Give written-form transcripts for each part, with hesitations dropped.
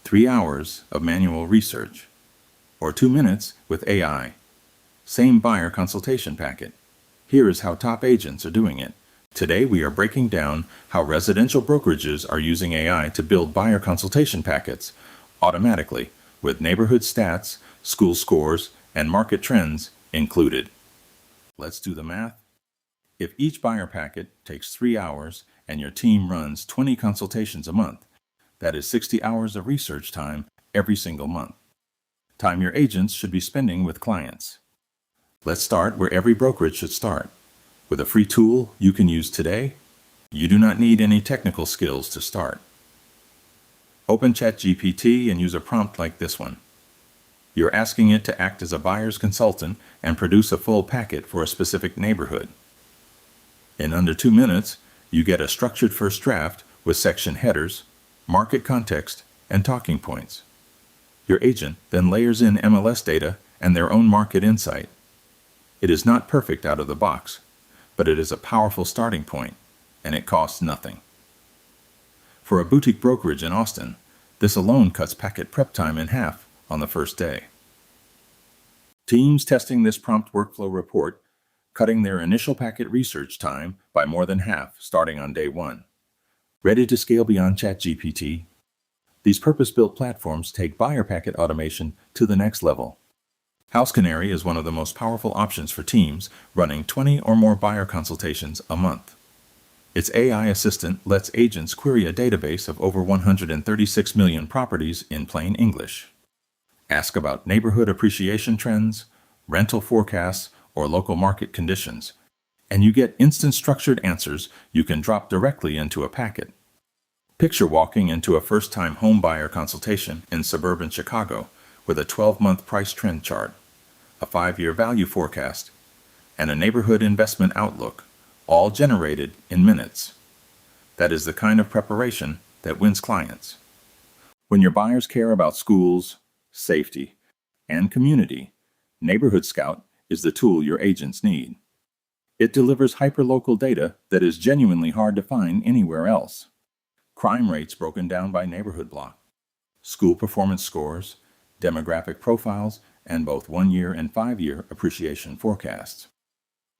3 hours of manual research, or 2 minutes with AI. Same buyer consultation packet. Here is how top agents are doing it. Today we are breaking down how residential brokerages are using AI to build buyer consultation packets automatically with neighborhood stats, school scores, and market trends included. Let's do the math. If each buyer packet takes 3 hours and your team runs 20 consultations a month, that is 60 hours of research time every single month. Time your agents should be spending with clients. Let's start where every brokerage should start. With a free tool you can use today, you do not need any technical skills to start. Open ChatGPT and use a prompt like this one. You're asking it to act as a buyer's consultant and produce a full packet for a specific neighborhood. In under 2 minutes, you get a structured first draft with section headers, market context, and talking points. Your agent then layers in MLS data and their own market insight. It is not perfect out of the box, but it is a powerful starting point, and it costs nothing. For a boutique brokerage in Austin, this alone cuts packet prep time in half on the first day. Teams testing this prompt workflow report cutting their initial packet research time by more than half starting on day 1. Ready to scale beyond ChatGPT? These purpose-built platforms take buyer packet automation to the next level. House Canary is one of the most powerful options for teams running 20 or more buyer consultations a month. Its AI assistant lets agents query a database of over 136 million properties in plain English. Ask about neighborhood appreciation trends, rental forecasts, or local market conditions, and you get instant structured answers you can drop directly into a packet. Picture walking into a first-time home buyer consultation in suburban Chicago with a 12-month price trend chart, a 5-year value forecast, and a neighborhood investment outlook, all generated in minutes. That is the kind of preparation that wins clients. When your buyers care about schools, safety, and community, Neighborhood Scout is the tool your agents need. It delivers hyperlocal data that is genuinely hard to find anywhere else. Crime rates broken down by neighborhood block, school performance scores, demographic profiles, and both 1-year and 5-year appreciation forecasts.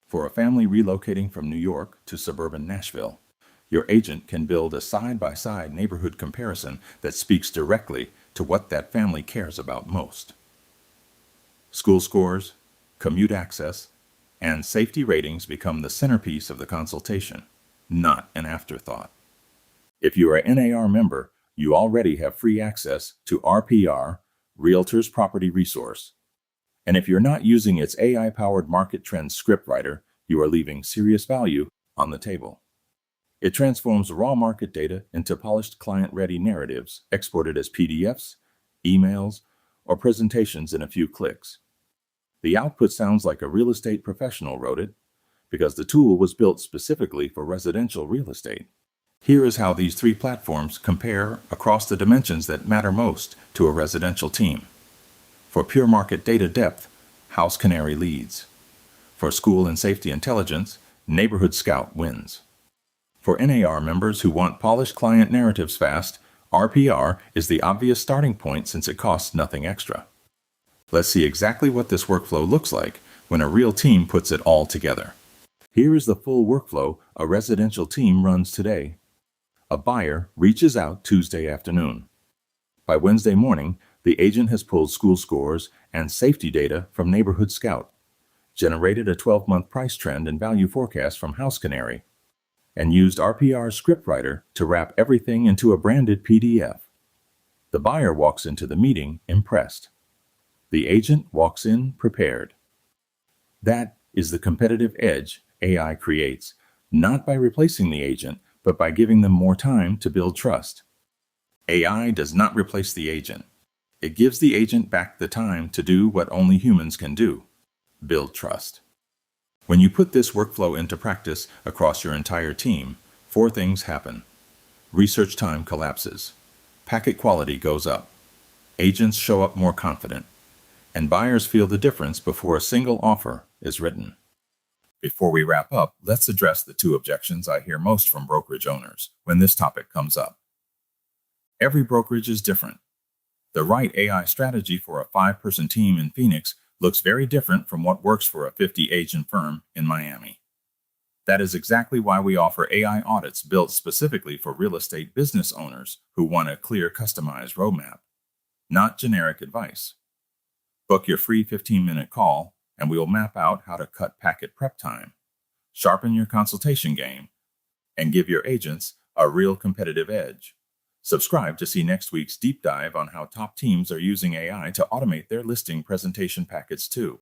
For a family relocating from New York to suburban Nashville, your agent can build a side-by-side neighborhood comparison that speaks directly to what that family cares about most. School scores, commute access, and safety ratings become the centerpiece of the consultation, not an afterthought. If you are an NAR member, you already have free access to RPR, Realtor's Property Resource. And if you're not using its AI-powered market trends scriptwriter, you are leaving serious value on the table. It transforms raw market data into polished client-ready narratives exported as PDFs, emails, or presentations in a few clicks. The output sounds like a real estate professional wrote it, because the tool was built specifically for residential real estate. Here is how these 3 platforms compare across the dimensions that matter most to a residential team. For pure market data depth, House Canary leads. For school and safety intelligence, Neighborhood Scout wins. For NAR members who want polished client narratives fast, RPR is the obvious starting point since it costs nothing extra. Let's see exactly what this workflow looks like when a real team puts it all together. Here is the full workflow a residential team runs today. A buyer reaches out Tuesday afternoon. By Wednesday morning, the agent has pulled school scores and safety data from Neighborhood Scout, generated a 12-month price trend and value forecast from House Canary, and used RPR scriptwriter to wrap everything into a branded PDF. The buyer walks into the meeting impressed. The agent walks in prepared. That is the competitive edge AI creates, not by replacing the agent, but by giving them more time to build trust. AI does not replace the agent. It gives the agent back the time to do what only humans can do: build trust. When you put this workflow into practice across your entire team, 4 things happen. Research time collapses. Packet quality goes up. Agents show up more confident. And buyers feel the difference before a single offer is written. Before we wrap up, let's address the 2 objections I hear most from brokerage owners when this topic comes up. Every brokerage is different. The right AI strategy for a 5-person team in Phoenix looks very different from what works for a 50-agent firm in Miami. That is exactly why we offer AI audits built specifically for real estate business owners who want a clear, customized roadmap, not generic advice. Book your free 15-minute call, and we will map out how to cut packet prep time, sharpen your consultation game, and give your agents a real competitive edge. Subscribe to see next week's deep dive on how top teams are using AI to automate their listing presentation packets too.